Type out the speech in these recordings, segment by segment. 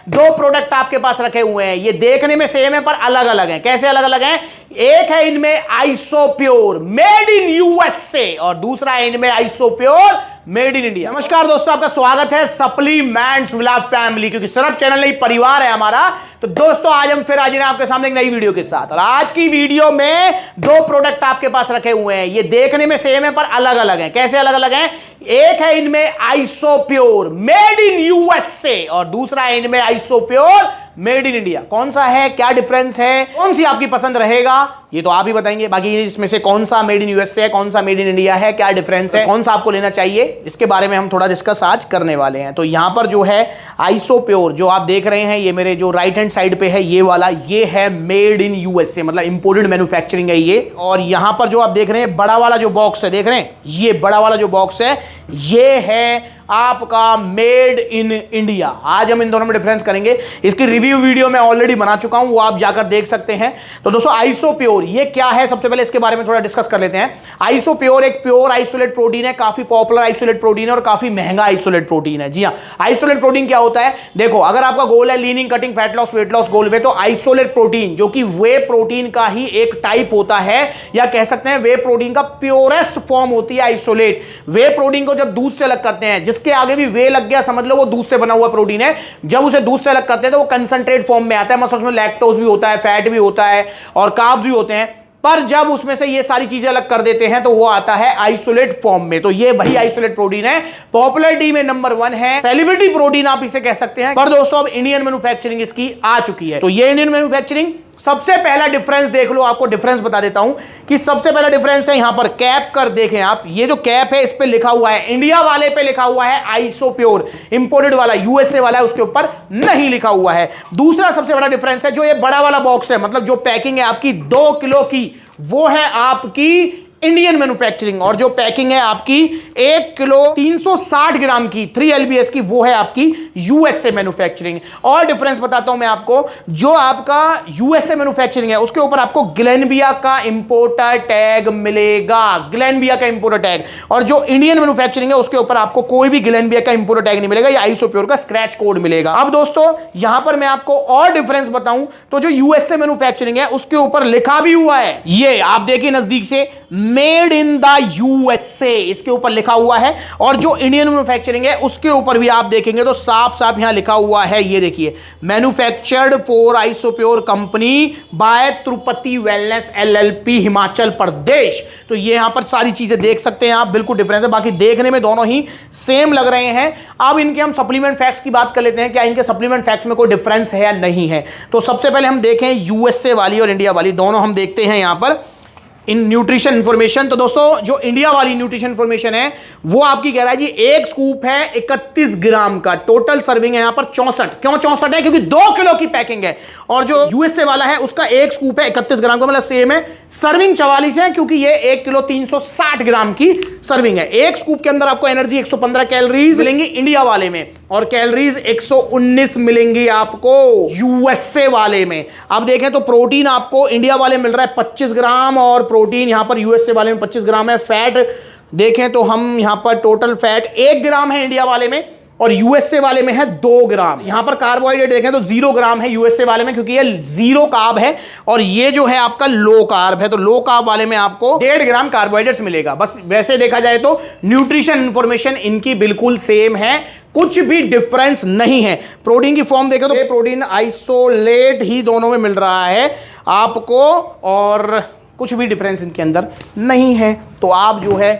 दो प्रोडक्ट आपके पास रखे हुए हैं, ये देखने में सेम है पर अलग अलग हैं। कैसे अलग अलग हैं? एक है इनमें आइसोप्योर मेड इन यूएसए और दूसरा है इनमें आइसोप्योर मेड इन इंडिया। नमस्कार दोस्तों, आपका स्वागत है सप्लीमेंट्स व्लॉग फैमिली, क्योंकि सिर्फ चैनल नहीं परिवार है हमारा। तो दोस्तों आज हम फिर हाजिर हैं आपके सामने एक नई वीडियो के साथ, और आज की वीडियो में दो प्रोडक्ट आपके पास रखे हुए हैं, ये देखने में सेम है पर अलग अलग हैं। कैसे अलग अलग हैं? एक है इनमें आइसोप्योर मेड इन यूएसए और दूसरा है इनमें आइसोप्योर मेड इन इंडिया। कौन सा है, क्या डिफरेंस है, कौन सी आपकी पसंद रहेगा, ये तो आप ही बताएंगे। बाकी इसमें से कौन सा मेड इन यूएसए है, कौन सा मेड इन इंडिया है, क्या डिफरेंस है, कौन सा आपको लेना चाहिए, इसके बारे में हम थोड़ा डिस्कस आज करने वाले हैं। तो यहां पर जो है आइसोप्योर जो आप देख रहे हैं, ये मेरे जो राइट हैंड साइड पे है ये वाला, ये है मेड इन यूएसए, मतलब इंपोर्टेड मैन्युफैक्चरिंग है ये। और यहां पर जो आप देख रहे हैं बड़ा वाला जो बॉक्स है, देख रहे हैं ये बड़ा वाला जो बॉक्स है, ये है आपका मेड इन इंडिया। आज हम इन दोनों में डिफरेंस करेंगे। इसकी रिव्यू वीडियो मैं ऑलरेडी बना चुका हूं, वो आप जाकर देख सकते हैं। तो दोस्तों आइसोप्योर ये क्या है, सबसे पहले इसके बारे में थोड़ा डिस्कस कर लेते हैं। आइसोप्योर एक प्योर आइसोलेट प्रोटीन है, काफी पॉपुलर आइसोलेट प्रोटीन है और काफी महंगा आइसोलेट प्रोटीन है। जी हां, आइसोलेट प्रोटीन क्या होता है? देखो, अगर आपका गोल है leaning, cutting, fat loss, weight loss goal में, तो आइसोलेट प्रोटीन जो कि वे प्रोटीन का ही एक टाइप होता है, या कह सकते हैं वे प्रोटीन का प्योरेस्ट फॉर्म होती है आइसोलेट। वे प्रोटीन को जब दूध से अलग करते हैं, जिसके आगे भी वे लग गया समझ लो वो दूध से बना हुआ प्रोटीन है, जब उसे दूध से अलग करते हैं तो वो कंसंट्रेट फॉर्म में आता है। मतलब उसमें लैक्टोज भी होता है, फैट भी होता है और कार्ब्स भी होते हैं, पर जब उसमें से ये सारी चीजें अलग कर देते हैं तो वो आता है आइसोलेट फॉर्म में। तो ये वही आइसोलेट प्रोटीन है, पॉपुलैरिटी में नंबर 1 है, सेलिब्रिटी प्रोटीन आप इसे कह सकते हैं। पर दोस्तों अब इंडियन मैन्युफैक्चरिंग इसकी आ चुकी है। तो ये इंडियन मैन्युफैक्चरिंग, सबसे पहला डिफरेंस देख लो, आपको डिफरेंस बता देता हूं कि सबसे पहला डिफरेंस है यहां पर कैप कर देखें आप, ये जो कैप है इस पे लिखा हुआ है, इंडिया वाले पे लिखा हुआ है आइसोप्योर, इंपोर्टेड वाला यूएसए वाला है उसके ऊपर नहीं लिखा हुआ है। दूसरा सबसे बड़ा डिफरेंस है जो ये बड़ा वाला बॉक्स है, मतलब जो पैकिंग है आपकी 2 किलो की, वो है आपकी इंडियन मैन्युफैक्चरिंग, और जो पैकिंग है आपकी 1 किलो 360 ग्राम की 3 LBS की, वो है आपकी यूएसए मैन्युफैक्चरिंग। और डिफरेंस बताता हूं मैं आपको, जो आपका यूएसए मैन्युफैक्चरिंग है उसके ऊपर आपको ग्लेनबिया का इंपोर्टर टैग मिलेगा, ग्लेनबिया का इंपोर्टर टैग, और जो इंडियन मैन्युफैक्चरिंग है उसके ऊपर आपको कोई भी ग्लेनबिया का इंपोर्टर टैग नहीं मिलेगा, या आइसोप्योर का स्क्रैच कोड मिलेगा। अब दोस्तों यहां पर मैं आपको और डिफरेंस बताऊं तो जो यूएसए मैन्युफैक्चरिंग है उसके ऊपर लिखा भी हुआ है, ये आप देखिए नजदीक से, मेड इन द यूएसए इसके ऊपर लिखा हुआ है। और जो इंडियन मैन्युफैक्चरिंग है उसके ऊपर भी आप देखेंगे तो साफ साफ यहां लिखा हुआ है, ये देखिए, manufactured for Isopure company by Tirupati wellness LLP Himachal Pradesh. तो ये यहां पर सारी चीजें देख सकते हैं आप, बिल्कुल डिफरेंस है, बाकी देखने में दोनों ही सेम लग रहे हैं। अब इनके हम सप्लीमेंट फैक्ट्स की बात कर लेते हैं, क्या इनके सप्लीमेंट फैक्ट्स में कोई डिफरेंस है या नहीं है। तो सबसे पहले हम देखें यूएसए वाली और इंडिया वाली, दोनों हम देखते हैं यहां पर इन न्यूट्रिशन इंफॉर्मेशन। तो दोस्तों जो इंडिया वाली न्यूट्रिशन इंफॉर्मेशन है वो आपकी कह रहा है जी, एक स्कूप है 31 ग्राम का, टोटल सर्विंग है यहां पर 64। क्यों 64 है? क्योंकि 2 किलो की पैकिंग है। और जो यूएसए वाला है उसका एक स्कूप है 31 ग्राम का, मतलब सेम है, सर्विंग 44 है, क्योंकि ये 1 किलो 360 ग्राम की सर्विंग है। एक स्कूप के अंदर आपको एनर्जी 115 कैलोरीज मिलेंगी इंडिया वाले में, और कैलोरीज 119 मिलेंगी आपको यूएसए वाले में। अब देखें तो प्रोटीन आपको इंडिया वाले मिल रहा है 25 ग्राम और प्रोटीन यहां पर यूएसए वाले में 25 ग्राम है। फैट देखें तो हम यहां पर टोटल फैट 1 ग्राम है इंडिया वाले में और यूएसए वाले में है 2 ग्राम। यहां पर कार्बोहाइड्रेट देखें तो 0 ग्राम है यूएसए वाले में, क्योंकि ये 0 कार्ब है, और ये जो है आपका लो कार्ब है। तो लो कार्ब वाले में आपको 1.5 ग्राम कार्बोहाइड्रेट्स मिलेगा। बस वैसे देखा जाए तो न्यूट्रिशन इंफॉर्मेशन इनकी बिल्कुल सेम है, कुछ भी डिफरेंस नहीं है। प्रोटीन की फॉर्म देखें तो ये प्रोटीन आइसोलेट ही दोनों में मिल रहा है आपको, और कुछ भी डिफरेंस इनके अंदर नहीं है। तो आप जो है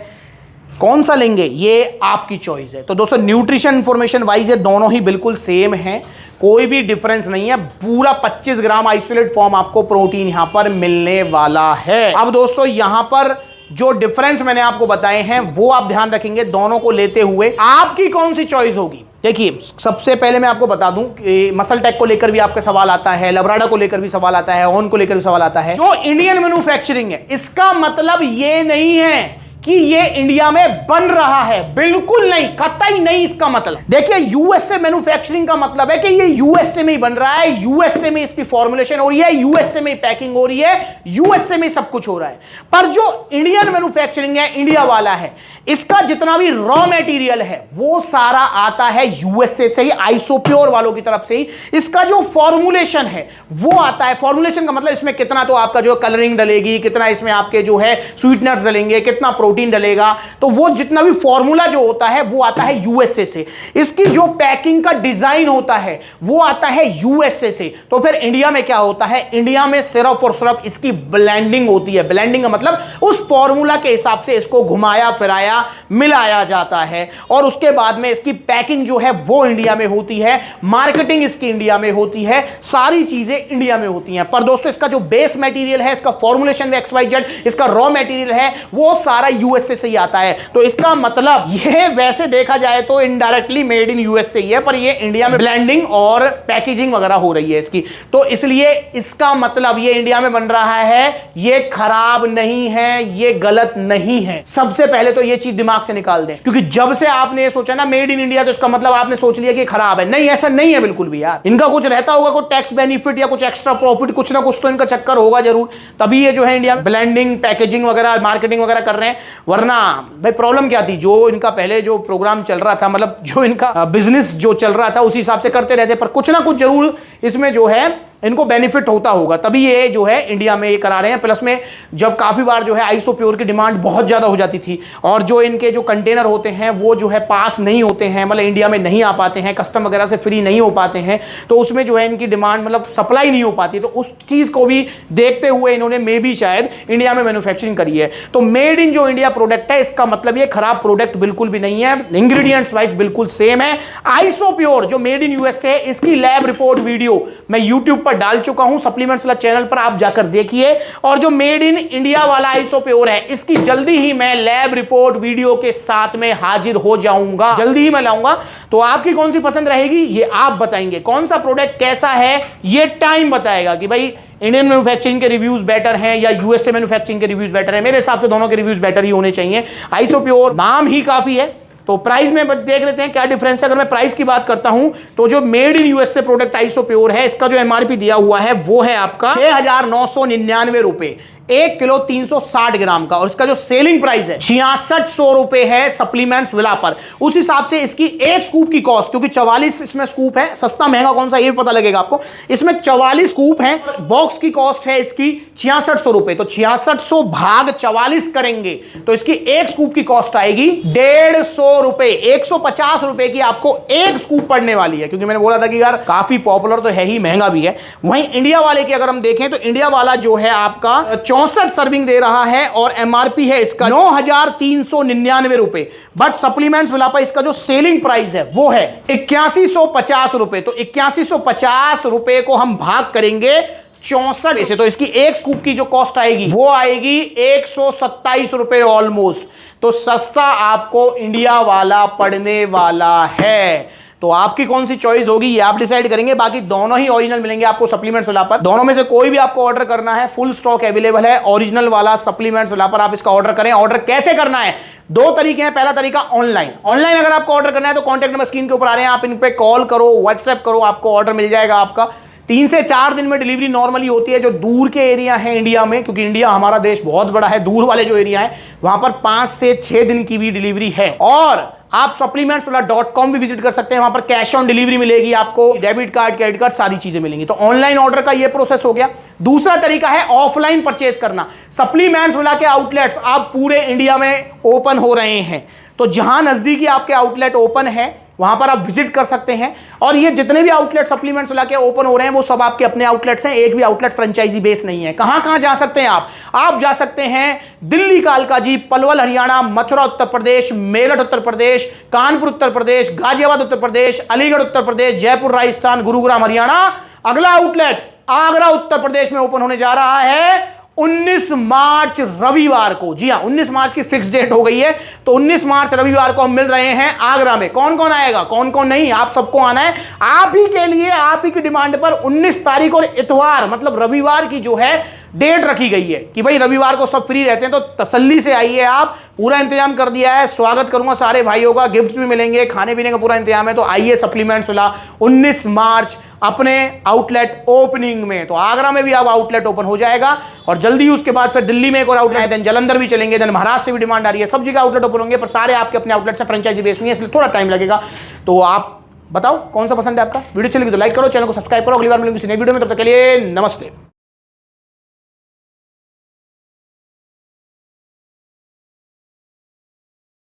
कौन सा लेंगे ये आपकी चॉइस है। तो दोस्तों न्यूट्रिशन इंफॉर्मेशन वाइज ये दोनों ही बिल्कुल सेम है, कोई भी डिफरेंस नहीं है। पूरा 25 ग्राम आइसोलेट फॉर्म आपको प्रोटीन यहां पर मिलने वाला है। अब दोस्तों यहां पर जो डिफरेंस मैंने आपको बताए हैं वो आप ध्यान रखेंगे दोनों को लेते हुए, आपकी कौन सी चॉइस होगी। देखिए सबसे पहले मैं आपको बता दूं कि मसल टेक को लेकर भी आपका सवाल आता है, लब्राडा को लेकर भी सवाल आता है, ऑन को लेकर भी सवाल आता है। जो इंडियन मैन्युफैक्चरिंग है इसका मतलब ये नहीं है कि ये इंडिया में बन रहा है, बिल्कुल नहीं, कतई नहीं। इसका मतलब देखिए, यूएसए मैन्युफैक्चरिंग का मतलब है कि ये यूएसए में ही बन रहा है, यूएसए में इसकी फॉर्मुलेशन हो रही है, यूएसए में पैकिंग हो रही है, यूएसए में सब कुछ हो रहा है। पर जो इंडियन मैन्युफैक्चरिंग है, इंडिया वाला है, इसका जितना भी रॉ मटेरियल है वो सारा आता है यूएसए से ही, आइसोप्योर वालों की तरफ से ही। इसका जो फॉर्मुलेशन है वो आता है, फॉर्मुलेशन का मतलब इसमें कितना तो आपका जो कलरिंग डलेगी, कितना इसमें आपके जो है स्वीटनर्स डलेंगे, कितना प्रोटीन डलेगा, तो वो जितना भी फॉर्मूला जो होता है वो आता है यूएसए से। इसकी जो पैकिंग का डिजाइन होता है वो आता है यूएसए से। तो फिर इंडिया में क्या होता है, इंडिया में सिर्फ और सिर्फ इसकी ब्लेंडिंग होती है। ब्लेंडिंग का मतलब उस फॉर्मूला के हिसाब से इसको घुमाया फिराया मिलाया जाता है, और उसके बाद में इसकी पैकिंग जो है वो इंडिया में होती है, मार्केटिंग इसकी इंडिया में होती है, सारी चीजें इंडिया में होती हैं। पर दोस्तों, इसका जो बेस मटेरियल है, इसका फॉर्मुलेशन XYZ, इसका रॉ मटेरियल है, वो सारा यूएसए से ही आता है। तो इसका मतलब ये वैसे देखा जाए तो इनडायरेक्टली मेड इन यूएसए ही है, पर ये इंडिया में ब्लेंडिंग और पैकेजिंग वगैरह हो रही है इसकी। तो इसलिए इसका मतलब ये इंडिया में बन रहा है, ये खराब नहीं है, ये गलत नहीं है। सबसे पहले तो ये चीज दिमाग से निकाल दें, क्योंकि जब से आपने ये सोचा ना मेड इन इंडिया, तो इसका मतलब आपने सोच लिया कि खराब है। नहीं, ऐसा नहीं है बिल्कुल भी यार। इनका कुछ रहता होगा, कोई टैक्स बेनिफिट या कुछ एक्स्ट्रा प्रॉफिट, कुछ ना कुछ तो इनका चक्कर होगा जरूर, तभी ये जो है इंडिया में ब्लेंडिंग, पैकेजिंग वगैरह, मार्केटिंग वगैरह कर रहे हैं। वरना भाई प्रॉब्लम क्या थी, जो इनका पहले जो प्रोग्राम चल रहा था, मतलब जो इनका बिजनेस जो चल रहा था उसी हिसाब से करते रहते, पर कुछ ना कुछ जरूर इसमें जो है इनको बेनिफिट होता होगा, तभी ये जो है इंडिया में ये करा रहे हैं। प्लस में जब काफी बार जो है आइसोप्योर की डिमांड बहुत ज्यादा हो जाती थी, और जो इनके जो कंटेनर होते हैं वो जो है पास नहीं होते हैं, मतलब इंडिया में नहीं आ पाते हैं, कस्टम वगैरह से फ्री नहीं हो पाते हैं, तो उसमें जो है इनकी डिमांड मतलब सप्लाई नहीं हो पाती। तो उस चीज को भी देखते हुए इन्होंने मे भी शायद इंडिया में मैन्युफैक्चरिंग करी है। तो मेड इन जो इंडिया प्रोडक्ट है, इसका मतलब ये खराब प्रोडक्ट बिल्कुल भी नहीं है, इंग्रेडिएंट्स वाइज बिल्कुल सेम है। आइसोप्योर जो मेड इन यूएसए, इसकी लैब रिपोर्ट वीडियो मैं यूट्यूब पर डाल चुका हूं, सप्लीमेंट्स वाला चैनल पर आप जाकर देखिए। और जो मेड इन इंडिया वाला आइसोप्योर है, इसकी जल्दी ही मैं लैब रिपोर्ट वीडियो के साथ में हाजिर हो जाऊंगा, जल्दी ही मैं लाऊंगा। तो आपकी कौन सी पसंद रहेगी ये आप बताएंगे, कौन सा प्रोडक्ट कैसा है ये टाइम बताएगा कि भाई इंडियन मैन्युफैक्चरिंग के रिव्यूज बेटर हैं या यूएसए मैन्युफैक्चरिंग के रिव्यूज बेटर हैं। मेरे हिसाब से दोनों के रिव्यूज बेटर ही होने चाहिए। आइसोप्योर नाम ही काफी है। तो प्राइस में देख लेते हैं क्या डिफरेंस है। अगर मैं प्राइस की बात करता हूं तो जो मेड इन यूएसए प्रोडक्ट आइसोप्योर है, इसका जो एमआरपी दिया हुआ है वो है आपका 6,999 रुपए, 1 किलो 360 ग्राम का। और इसका जो सेलिंग प्राइस है 6600 रुपए है सप्लीमेंट्स विला पर। उस हिसाब से इसकी एक स्कूप की कॉस्ट, क्योंकि 44 इसमें स्कूप है, सस्ता महंगा कौन सा ये भी पता लगेगा आपको। इसमें 44 स्कूप है, बॉक्स की कॉस्ट है इसकी 6600 रुपए। तो 6600 भाग 44 करेंगे तो इसकी एक स्कूप की कॉस्ट आएगी 150 रुपए। 150 रुपए की आपको एक स्कूप पड़ने वाली है, क्योंकि मैंने बोला था कि यार काफी पॉपुलर तो है ही, महंगा भी है। वहीं इंडिया वाले की अगर हम देखें तो इंडिया वाला जो है आपका 64 सर्विंग दे रहा है और एमआरपी है इसका 9,399 रुपए। बट सप्लीमेंट्स विला पर इसका जो सेलिंग प्राइस है वो है 8150 रुपए। तो 8150 रुपए को हम भाग करेंगे 64 से, तो इसकी एक स्कूप की जो कॉस्ट आएगी वो आएगी 127 रुपए ऑलमोस्ट। तो सस्ता आपको इंडिया वाला पड़ने वाला है। तो आपकी कौन सी चॉइस होगी ये आप डिसाइड करेंगे। बाकी दोनों ही ओरिजिनल मिलेंगे आपको सप्लीमेंट्स वाला पर। दोनों में से कोई भी आपको ऑर्डर करना है, फुल स्टॉक अवेलेबल है ओरिजिनल वाला सप्लीमेंट्स वाला पर। आप इसका ऑर्डर करें। ऑर्डर कैसे करना है, दो तरीके हैं। पहला तरीका ऑनलाइन। ऑनलाइन अगर आपको ऑर्डर करना है तो कॉन्टैक्ट नंबर स्क्रीन के ऊपर आ रहे हैं, आप इन पे कॉल करो, व्हाट्सएप करो, आपको ऑर्डर मिल जाएगा। आपका 3 से 4 दिन में डिलीवरी नॉर्मली होती है। जो दूर के एरिया हैं इंडिया में, क्योंकि इंडिया हमारा देश बहुत बड़ा है, दूर वाले जो एरिया है वहां पर 5 से 6 दिन की भी डिलीवरी है। और आप supplementswala.com भी विजिट कर सकते हैं, वहां पर कैश ऑन डिलीवरी मिलेगी आपको, डेबिट कार्ड, क्रेडिट कार्ड, सारी चीजें मिलेंगी। तो ऑनलाइन ऑर्डर का ये प्रोसेस हो गया। दूसरा तरीका है ऑफलाइन परचेज करना। सप्लीमेंट्स वाला के आउटलेट्स आप पूरे इंडिया में ओपन हो रहे हैं, तो जहां नजदीकी आपके आउटलेट ओपन है वहां पर आप विजिट कर सकते हैं। और ये जितने भी आउटलेट सप्लीमेंट्स वाला के ओपन हो रहे हैं वो सब आपके अपने आउटलेट्स हैं, एक भी आउटलेट फ्रेंचाइजी बेस नहीं है। कहां कहां जा सकते हैं आप जा सकते हैं दिल्ली कालकाजी, पलवल हरियाणा, मथुरा उत्तर प्रदेश, मेरठ उत्तर प्रदेश, कानपुर उत्तर प्रदेश, गाजियाबाद उत्तर प्रदेश, अलीगढ़ उत्तर प्रदेश, जयपुर राजस्थान, गुरुग्राम हरियाणा। अगला आउटलेट आगरा उत्तर प्रदेश में ओपन होने जा रहा है 19 मार्च रविवार को। जी हां, 19 मार्च की फिक्स डेट हो गई है। तो 19 मार्च रविवार को हम मिल रहे हैं आगरा में। कौन कौन आएगा, कौन कौन नहीं, आप सबको आना है। आप ही के लिए, आप ही की डिमांड पर 19 तारीख और इतवार मतलब रविवार की जो है डेट रखी गई है कि भाई रविवार को सब फ्री रहते हैं, तो तसल्ली से आइए आप, पूरा इंतजाम कर दिया है, स्वागत करूंगा सारे भाइयों का, गिफ्ट भी मिलेंगे, खाने पीने का पूरा इंतजाम है। तो आइए सप्लीमेंट्स विला 19 मार्च अपने आउटलेट ओपनिंग में। तो आगरा में भी अब आउटलेट ओपन हो जाएगा और जल्दी उसके बाद फिर दिल्ली में एक और आउटलेट है, देन जलंधर भी चलेंगे, देन महाराष्ट्र से भी डिमांड आ रही है, सब जगह आउटलेट ओपन होंगे, पर सारे आपके अपने आउटलेट से फ्रेंचाइजी बेस नहीं है, इसलिए थोड़ा टाइम लगेगा। तो आप बताओ कौन सा पसंद है आपका, वीडियो चलेगी तो लाइक करो, चैनल को सब्सक्राइब करो, अगली बार मिलेंगे किसी नई वीडियो में, तब तक के लिए नमस्ते।